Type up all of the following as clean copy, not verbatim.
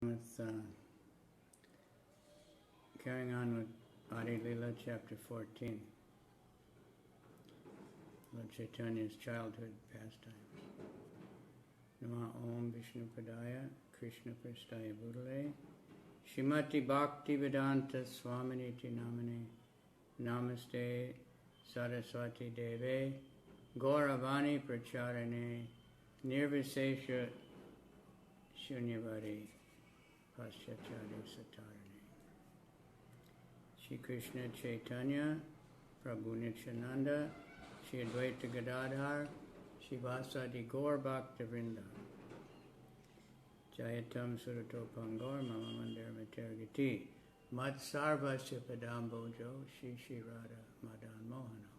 With carrying on with Adi Lila, chapter 14, Lord Chaitanya's childhood pastimes. Nama Om Vishnu Padaya Krishna Prastaya Bhutale Shrimati Bhakti Vedanta Swaminiti Namane Namaste Saraswati Deve Gauravani Pracharane Nirvisesha Shunyavadi Pastimes Satarane. Shri Krishna Chaitanya, Prabhu Nityananda, Shri Advaita Gadadhar, Shri Vasadi Gaur Bhakta Vrinda. Jayatam Surato Pangor, Mama Mandir Matergati, Mat Sarvasya Padam Bojo, Shri Shri Radha Madan Mohano,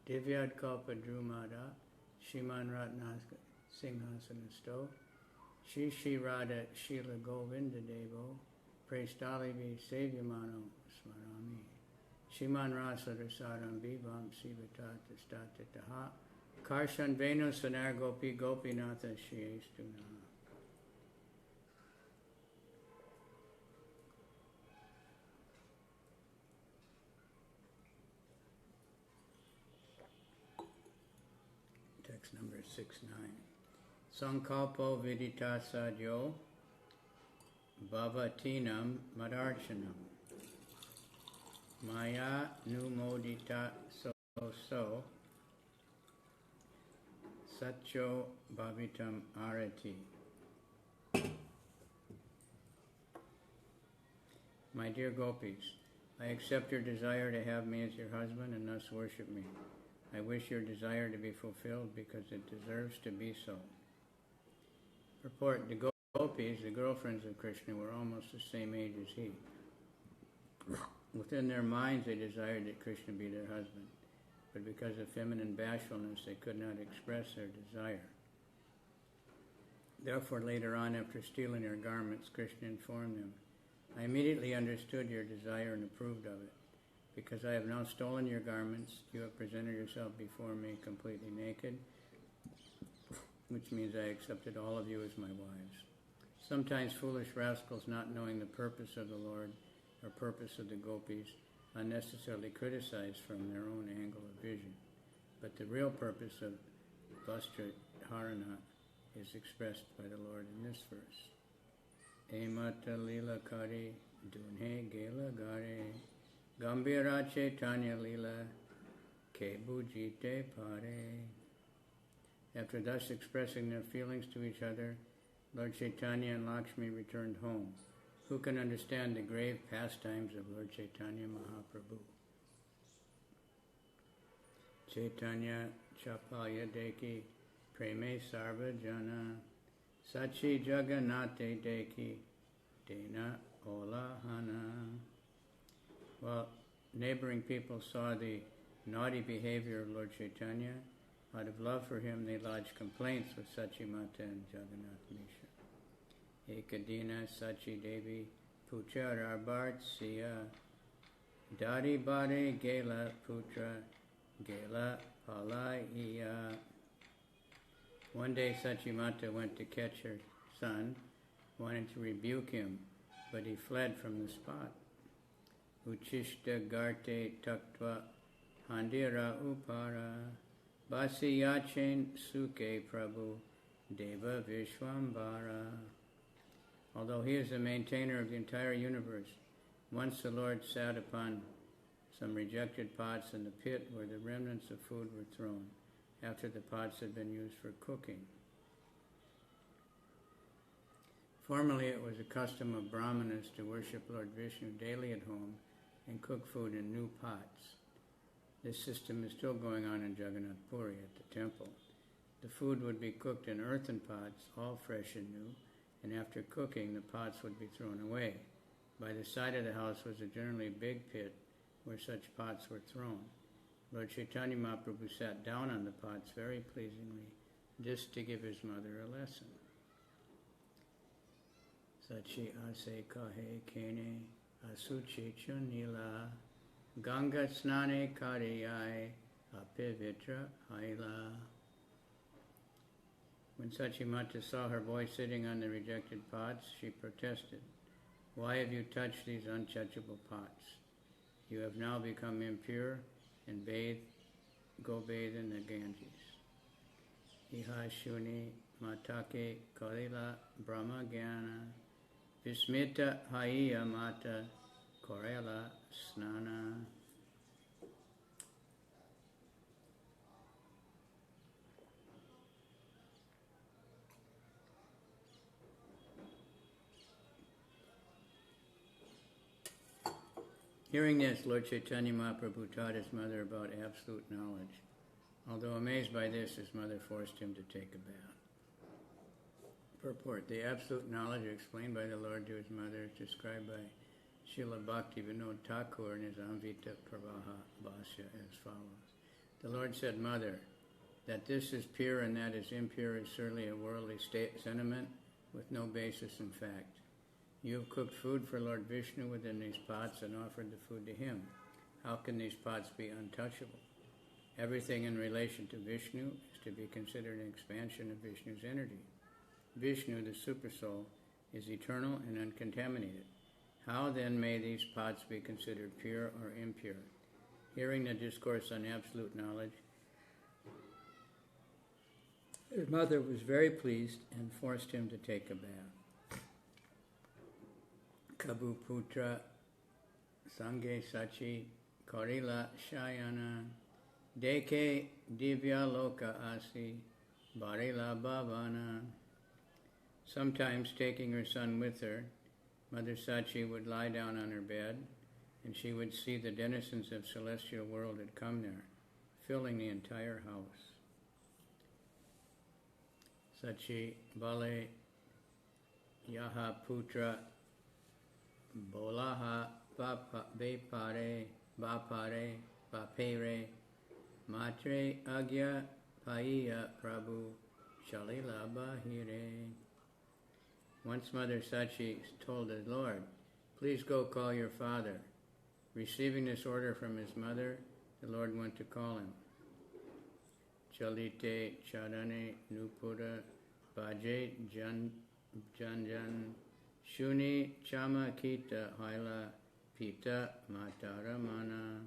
Divyad Kalpa Drumada, Shriman Ratnaska Singhasanasto, Shri Shri Radha Shila Govinda Devo, Prestali Vi Sevyamano Smarami, Shiman Rasa Rasaram Vivam Sivatata Statataha, Karshan Venu Sanar Gopi Gopinatha Shri Estuna. Text number 6-9. Sankalpo Vidita Sadyo Bhavatinam Madarchanam Maya Numodita So Satcho Bhavitam Arati. My dear gopis, I accept your desire to have me as your husband and thus worship me. I wish your desire to be fulfilled because it deserves to be so. Purport: the gopis, the girlfriends of Krishna, were almost the same age as he. Within their minds they desired that Krishna be their husband, but because of feminine bashfulness they could not express their desire. Therefore later on, after stealing their garments, Krishna informed them, I immediately understood your desire and approved of it. Because I have now stolen your garments, you have presented yourself before me completely naked, which means I accepted all of you as my wives. Sometimes foolish rascals, not knowing the purpose of the Lord or purpose of the gopis, unnecessarily criticize from their own angle of vision. But the real purpose of Vastradharana is expressed by the Lord in this verse. Emata Lila Kari Dunhe Gela Gare Gambhira Chaitanya Lila Ke Bujite Pare. After thus expressing their feelings to each other, Lord Chaitanya and Lakshmi returned home. Who can understand the grave pastimes of Lord Chaitanya Mahaprabhu? Chaitanya Chapalya Deki Preme Sarva Jana Sachi Jagannate Deki Dena Olahana. While neighboring people saw the naughty behavior of Lord Chaitanya, out of love for him, they lodged complaints with Sachi Mata and Jagannath Misha. Ekadina Sachi Devi Pucha Rarbart Siya Dari Bare Gela Putra Gela Palaiya. One day Sachi Mata went to catch her son, wanted to rebuke him, but he fled from the spot. Uchishta Garte Taktva Handira Upara Basi Yachen Suke Prabhu Deva Vishwambara. Although he is the maintainer of the entire universe, once the Lord sat upon some rejected pots in the pit where the remnants of food were thrown, after the pots had been used for cooking. Formerly it was a custom of Brahmanas to worship Lord Vishnu daily at home and cook food in new pots. This system is still going on in Jagannath Puri at the temple. The food would be cooked in earthen pots, all fresh and new, and after cooking the pots would be thrown away. By the side of the house was a generally big pit where such pots were thrown. Lord Chaitanya Mahaprabhu sat down on the pots very pleasingly, just to give his mother a lesson. Sachi ase kahe kene asuchi chunila Ganga snane kariyai apivitra haila. When Sachimata saw her boy sitting on the rejected pots, she protested, "Why have you touched these untouchable pots? You have now become impure and go bathe in the Ganges." Iha shuni matake kalila brahma gyana vismita haiya mata korela snana. Hearing this, Lord Chaitanya Mahaprabhu taught his mother about absolute knowledge. Although amazed by this, his mother forced him to take a bath. Purport: the absolute knowledge explained by the Lord to his mother is described by Srila Bhaktivinoda Thakur in his Amvita Pravaha Bhashya as follows. The Lord said, "Mother, that this is pure and that is impure is certainly a worldly sentiment with no basis in fact. You have cooked food for Lord Vishnu within these pots and offered the food to him. How can these pots be untouchable? Everything in relation to Vishnu is to be considered an expansion of Vishnu's energy. Vishnu, the Supersoul, is eternal and uncontaminated. How then may these pots be considered pure or impure?" Hearing the discourse on absolute knowledge, his mother was very pleased and forced him to take a bath. Kabu Putra Sange Sachi Karila Shayana Deke Divya Loka Asi Barila Bhavana. Sometimes, taking her son with her, Mother Sachi would lie down on her bed, and she would see the denizens of celestial world had come there, filling the entire house. Sachi Bale Yaha Putra Bolaha Bapare Bapere Matre Agya Paiya Prabhu Shalila Bahire. Once Mother Sachi told the Lord, "Please go call your father." Receiving this order from his mother, the Lord went to call him. Chalite Chadane Nupura Baje Janjan Shuni Chama Kita Haila Pita Mataramana.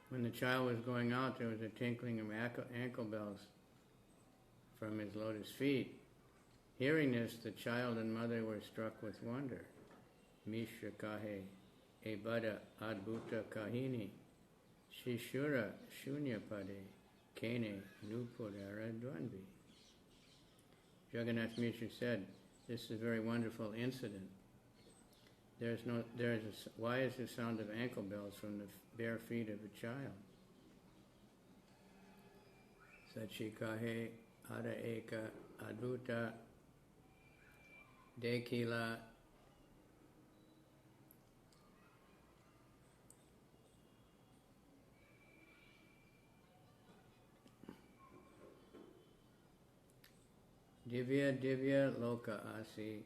When the child was going out, there was a tinkling of ankle bells from his lotus feet. Hearing this, the child and mother were struck with wonder. Mishra Kahe Ebada Adbhuta Kahini Shishura Shunyapade Kene Nupurara Dwanvi. Jagannath Mishra said, "This is a very wonderful incident. Why is the sound of ankle bells from the bare feet of a child?" Sachikahe Ada Eka Adbhuta Dekila Divya Loka Asi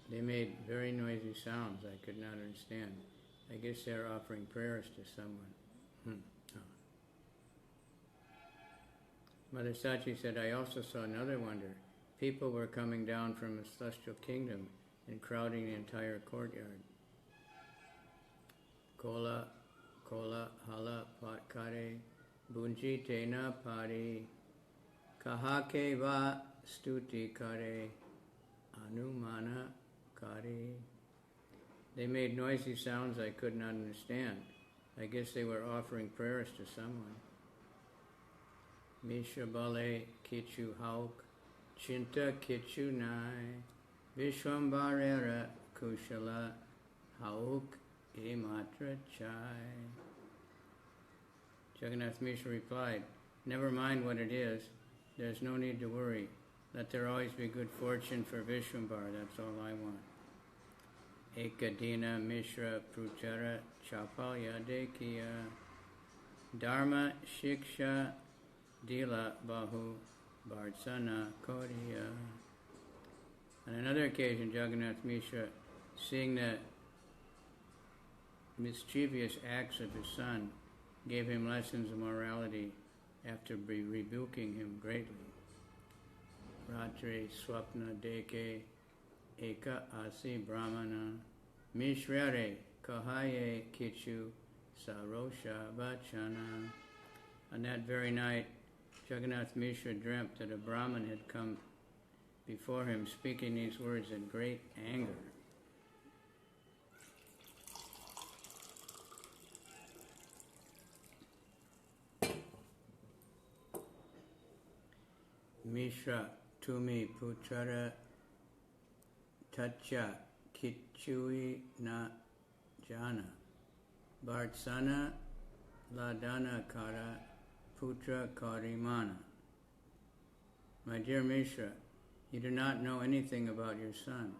They made very noisy sounds I could not understand. I guess they're offering prayers to someone. Oh. Mother Sachi said, "I also saw another wonder. People were coming down from the celestial kingdom and crowding the entire courtyard. Kola hala patkare bunji tena pari kahake va stuti kare anumana kare." They made noisy sounds I could not understand. I guess they were offering prayers to someone. Mishabale kichu hauk Chinta Kichu Nai Vishwambarera Kushala Hauk Ematra Chai. Jagannath Mishra replied, "Never mind what it is. There's no need to worry. Let there always be good fortune for Vishwambar. That's all I want." Ekadina Mishra Pruchara Chapalya Dekiya Dharma Shiksha Lila Bahu Bhartsana Koriya. On another occasion, Jagannath Mishra, seeing the mischievous acts of his son, gave him lessons of morality after rebuking him greatly. Ratri Swapna Deke Eka Asi Brahmana Mishrare Kahaye Kichu Sarosha Vachana. On that very night, Jagannath Mishra dreamt that a Brahmin had come before him speaking these words in great anger. Mishra Tumi Putrara Tacha Kichui Na Jana Bhartsana Ladana Kara Putra Karimana. My dear Mishra, you do not know anything about your son.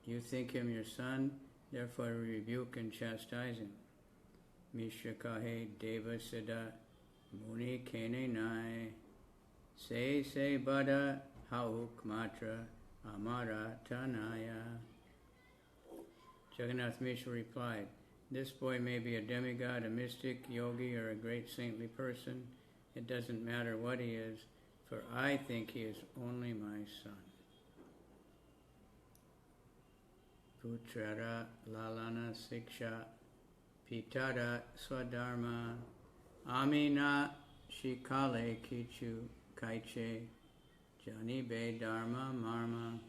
You think him your son, therefore rebuke and chastise him. Mishra Kahe Deva Siddha Muni Kene Nai Se Bada Hauk Matra Amara Tanaya. Jagannath Mishra replied, this boy may be a demigod, a mystic, yogi, or a great saintly person. It doesn't matter what he is, for I think he is only my son. Putrara Lalana Siksha Pitara Swadharma Amina Shikale Kichu Kaiche Janibe Dharma Marma.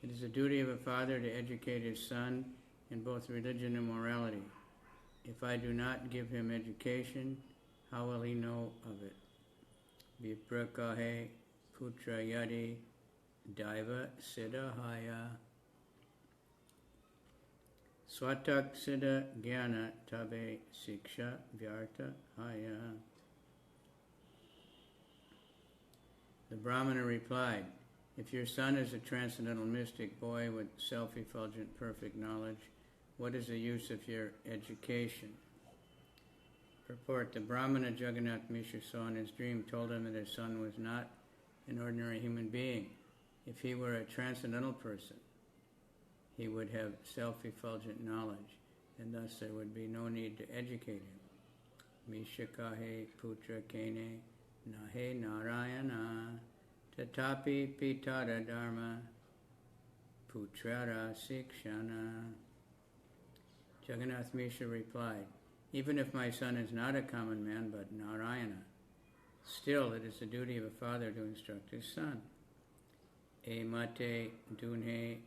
It is the duty of a father to educate his son in both religion and morality. If I do not give him education, how will he know of it? Viprakahe Putra Yadi Daiva Siddhahaya Swatak Siddha Jnana Tabe Siksha Vyarta Haya. The Brahmana replied, if your son is a transcendental mystic boy with self-effulgent perfect knowledge, what is the use of your education? Purport, the Brahmana Jagannath Mishra saw in his dream told him that his son was not an ordinary human being. If he were a transcendental person, he would have self-effulgent knowledge, and thus there would be no need to educate him. Mishra kahe putra kene nahe narayana tatapi pitara dharma putrara sikshana. Jagannath Mishra replied, even if my son is not a common man but Narayana, still it is the duty of a father to instruct his son. E mate dunhe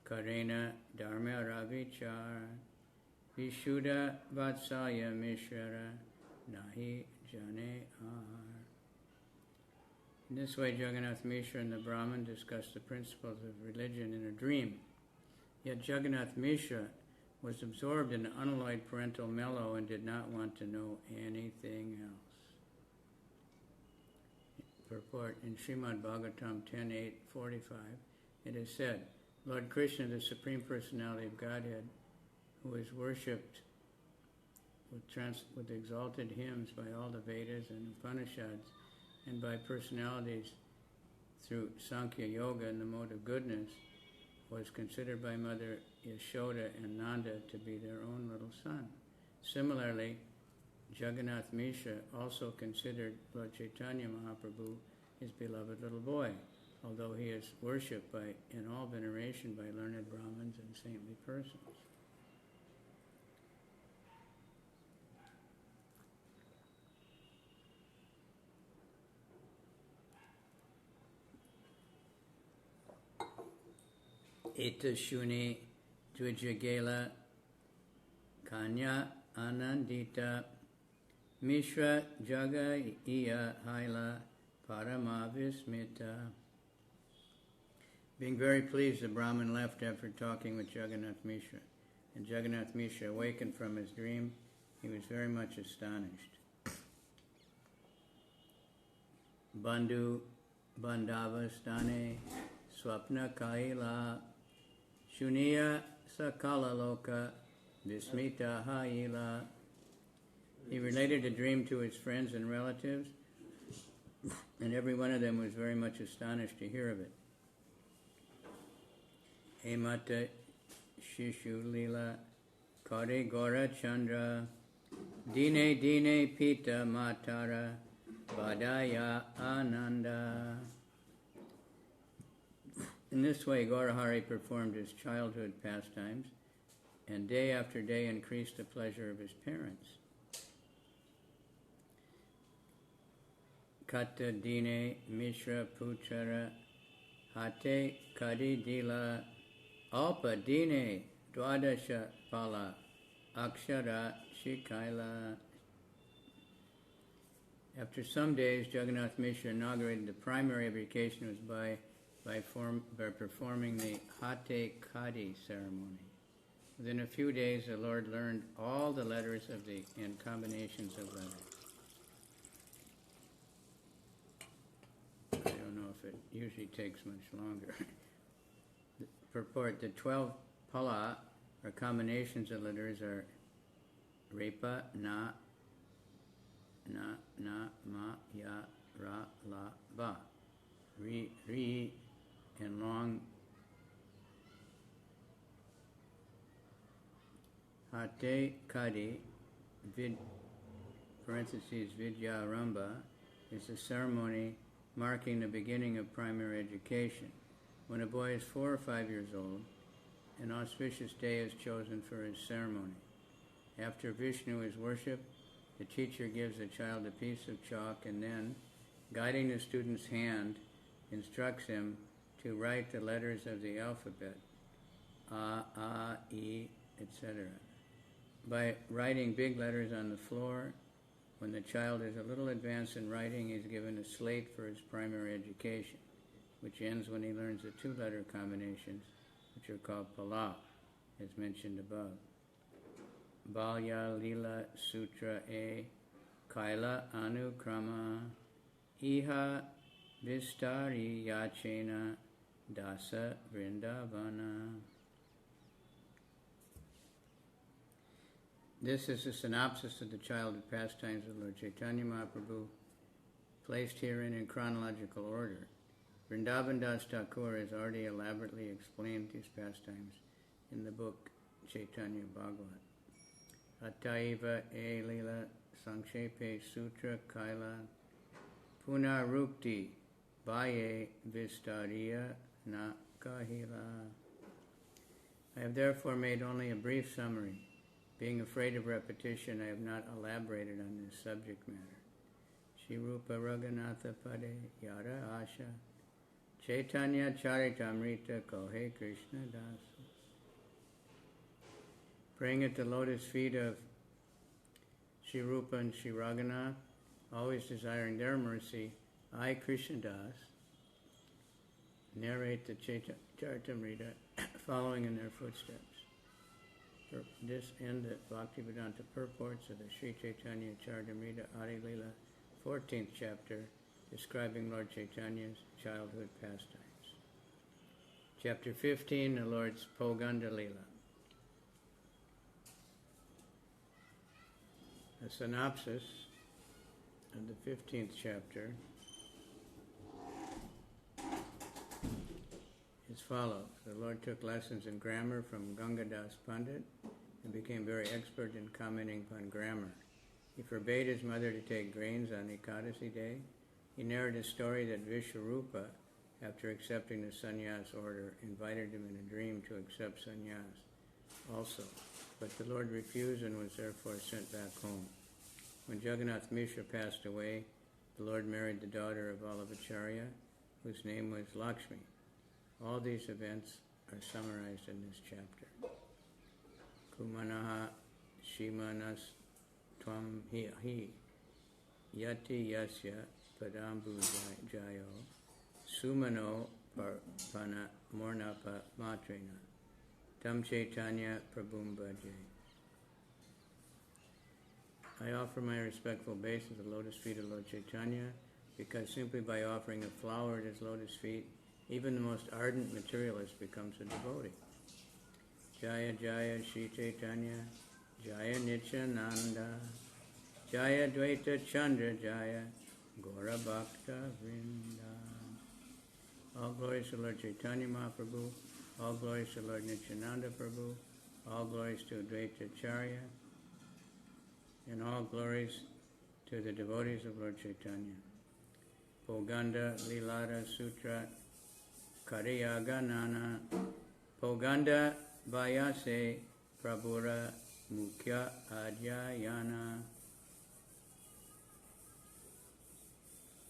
karena dharma ravichara vishuddha vatsalya mishra nahi jane ar. In this way, Jagannath Mishra and the Brahman discussed the principles of religion in a dream. Yet Jagannath Mishra was absorbed in the unalloyed parental mellow and did not want to know anything else. Purport, in Srimad Bhagavatam 10.8.45, it is said, Lord Krishna, the Supreme Personality of Godhead, who is worshipped with exalted hymns by all the Vedas and Upanishads, and by personalities through Sankhya Yoga and the mode of goodness, was considered by Mother Yashoda and Nanda to be their own little son. Similarly, Jagannath Mishra also considered Lord Caitanya Mahaprabhu his beloved little boy, although he is worshipped in all veneration by learned Brahmins and saintly persons. Eta Shuni Dvijagela Kanya Anandita Mishra Jaga Iya Haila Paramavismita. Being very pleased, the Brahmin left after talking with Jagannath Mishra. And Jagannath Mishra awakened from his dream. He was very much astonished. Bandhu Bandhavastane Swapna Kaila Shuniya Sakala Loka Vismita Haila. He related the dream to his friends and relatives, And every one of them was very much astonished to hear of it. Emata Shishu Lila Kare Gora Chandra Dine Dine Pita Matara Badaya Ananda. In this way, Gaurahari performed his childhood pastimes and day after day increased the pleasure of his parents. Kata Dine Mishra Puchara Hate Kadi Dila Alpa Dine Dwadasha Pala Akshara Shikaila. After some days, Jagannath Mishra inaugurated the primary education was by performing the Hate Kadi ceremony. Within a few days, the Lord learned all the letters of and combinations of letters. I don't know if it usually takes much longer. Purport: the 12 pala, or combinations of letters, are Repa, Na, Ma, Ya, Ra, La, Ba. Ri, and long Hate Kadi, parentheses Vidyarambha, is a ceremony marking the beginning of primary education. When a boy is 4 or 5 years old, an auspicious day is chosen for his ceremony. After Vishnu is worshipped, the teacher gives the child a piece of chalk and then, guiding the student's hand, instructs him to write the letters of the alphabet, A, E, etc. By writing big letters on the floor, when the child is a little advanced in writing, he is given a slate for his primary education, which ends when he learns the 2-letter combinations, which are called pala, as mentioned above. Balya Lila Sutra A Kaila Anukrama Iha Vistari Yachena Dasa Vrindavana. This is a synopsis of the childhood pastimes of Lord Chaitanya Mahaprabhu, placed herein in chronological order. Vrindavan Das Thakur has already elaborately explained these pastimes in the book Chaitanya Bhagavat. Ataiva E Lila Sankshepe Sutra Kaila Punarukti Vaye Vistariya Na Kahila. I have therefore made only a brief summary. Being afraid of repetition, I have not elaborated on this subject matter. Shri Rupa Raghunatha Pade Yara Asha Caitanya Caritamrta Kohe Krishna Dasa. Praying at the lotus feet of Shri Rupa and Shri Raghunath, always desiring their mercy, I, Krishna Das, narrate the Caritamrta following in their footsteps. For this end the Bhaktivedanta purports of the Sri Chaitanya Caritamrta Adi Lila, 14th chapter, describing Lord Chaitanya's childhood pastimes. Chapter 15, the Lord's Poganda Lila. A synopsis of the 15th chapter as follows. The Lord took lessons in grammar from Gangadas Pandit and became very expert in commenting upon grammar. He forbade his mother to take grains on Ekadasi day. He narrated a story that Vishwarupa, after accepting the sannyas order, invited him in a dream to accept sannyas also. But the Lord refused and was therefore sent back home. When Jagannath Mishra passed away, the Lord married the daughter of Vallabhacharya, whose name was Lakshmi. All these events are summarized in this chapter. Kumanaha Shimanas Tvam Hi Yati Yasya Padambu Jayo Sumano Parpana Mornapa Matrina Tam Chaitanya Prabhum Bhaje. I offer my respectful obeisance at the lotus feet of Lord Chaitanya, because simply by offering a flower at his lotus feet, even the most ardent materialist becomes a devotee. Jaya Jaya Shri Chaitanya, Jaya Nityananda, Jaya Dvaita Chandra Jaya, Gaura Bhakta Vrinda. All glories to Lord Caitanya Mahaprabhu, all glories to Lord Nityananda Prabhu, all glories to Advaita Acharya, and all glories to the devotees of Lord Caitanya. Poganda Lilada Sutra Kariyaganana Poganda Vayase Prabhura Mukhya Adhyayana.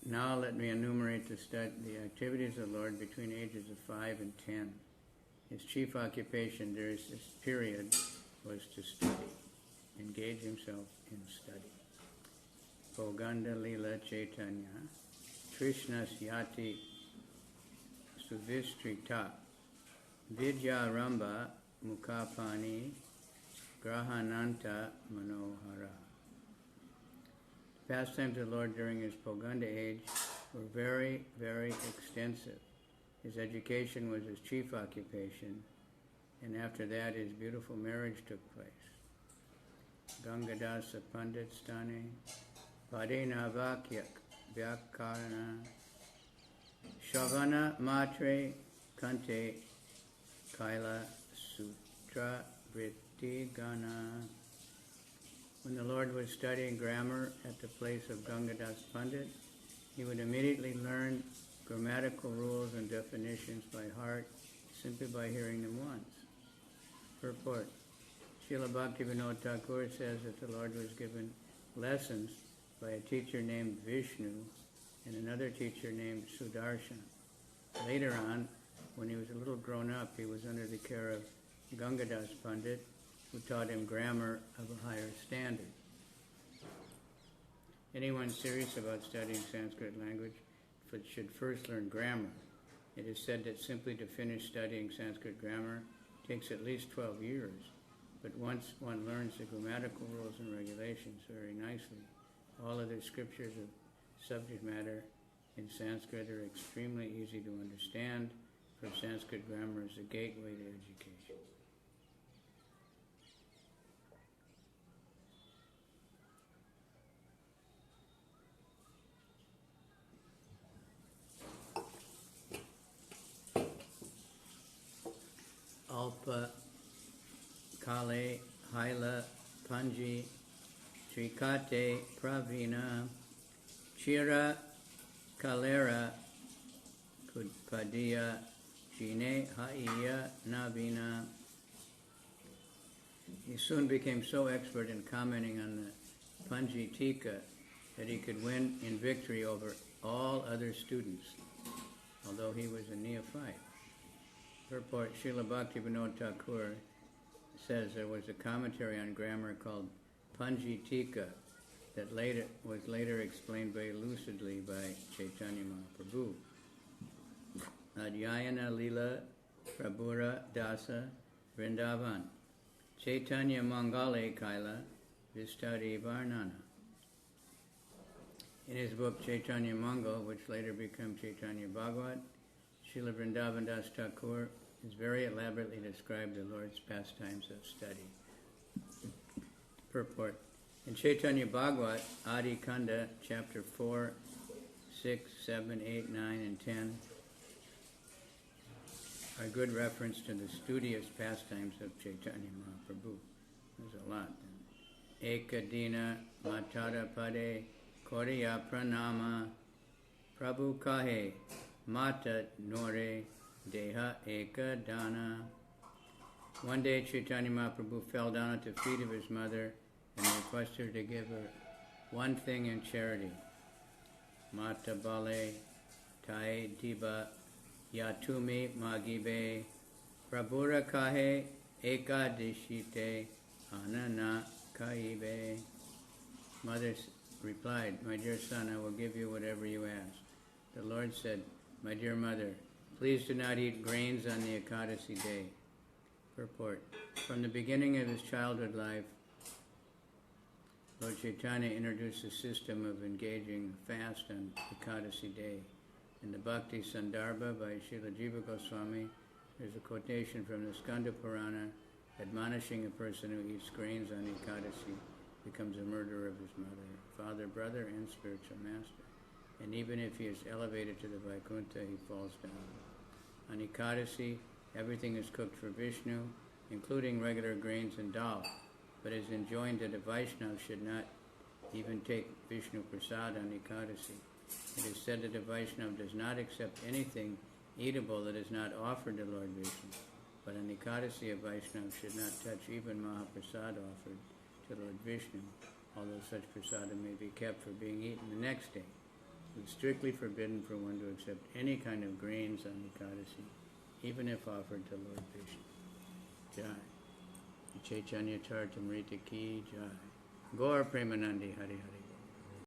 Now let me enumerate the activities of the Lord between ages of 5 and 10. His chief occupation during this period was to study, engage himself in study. Poganda Lila Chaitanya Krishna Syati Suvistrita Vidya Ramba Mukapani Grahananta Manohara. The pastimes of the Lord during his Poganda age were very, very extensive. His education was his chief occupation, and after that his beautiful marriage took place. Gangadasa Pandit Stane Padena Vakyak Vyakarana Shavana Matre Kante Kaila Sutra Vritti Gana. When the Lord was studying grammar at the place of Gangadas Pandit, he would immediately learn grammatical rules and definitions by heart simply by hearing them once. Purport. Srila Bhaktivinoda Thakur says that the Lord was given lessons by a teacher named Vishnu and another teacher named Sudarshan. Later on, when he was a little grown up, he was under the care of Gangadas Pandit, who taught him grammar of a higher standard. Anyone serious about studying Sanskrit language should first learn grammar. It is said that simply to finish studying Sanskrit grammar takes at least 12 years, but once one learns the grammatical rules and regulations very nicely, all other scriptures of subject matter in Sanskrit are extremely easy to understand, for Sanskrit grammar is a gateway to education. Alpa, Kale, Haila, Panji, Trikate, Pravina, Chira, Kalera, Kudpadiya, Jine, Haiya, Navina. He soon became so expert in commenting on the Panji Tika that he could win in victory over all other students, although he was a neophyte. Purport, Srila Bhaktivinoda Thakur says there was a commentary on grammar called Panji Tika that was later explained very lucidly by Caitanya Mahaprabhu. Adhyayana Lila Prabhura Dasa Vrindavan Caitanya Mangale Kaila Vistari Varnana. In his book Caitanya Mangal, which later became Caitanya Bhagavat, Srila Vrindavan Das Thakur has very elaborately described the Lord's pastimes of study. Purport. In Caitanya Bhagavat, Adi Kanda, chapter 4, 6, 7, 8, 9, and 10, are good reference to the studious pastimes of Caitanya Mahaprabhu. There's a lot. Ekadina Matara Pade Koriya Pranama Prabhu Kahe Mata Nore Deha Eka Dana. One day Caitanya Mahaprabhu fell down at the feet of his mother and requested her to give her one thing in charity. Mata Bale Tai Diba Yatumi Magibe Prabhura Kahe Eka Dishite Anana Kaibe. Mother replied, "My dear son, I will give you whatever you ask." The Lord said, "My dear mother, please do not eat grains on the Ekadasi day." Purport. From the beginning of his childhood life, Lord Chaitanya introduced a system of engaging fast on Ekadasi day. In the Bhakti Sandarbha by Srila Jiva Goswami, there's a quotation from the Skanda Purana admonishing a person who eats grains on Ekadasi becomes a murderer of his mother, father, brother, and spiritual master. and even if he is elevated to the Vaikuntha, he falls down. On Ekadasi, everything is cooked for Vishnu, including regular grains and dal, but it is enjoined that a Vaishnava should not even take Vishnu Prasad on Ekadasi. It is said that a Vaishnava does not accept anything eatable that is not offered to Lord Vishnu, but on Ekadasi a Vaishnava should not touch even Mahaprasad offered to Lord Vishnu, although such prasada may be kept for being eaten the next day. It is strictly forbidden for one to accept any kind of grains on Ekadasi, even if offered to Lord Vishnu. Jai. Caitanya Caritamrta ki Jai. Gaur Premanandi Hari Hari.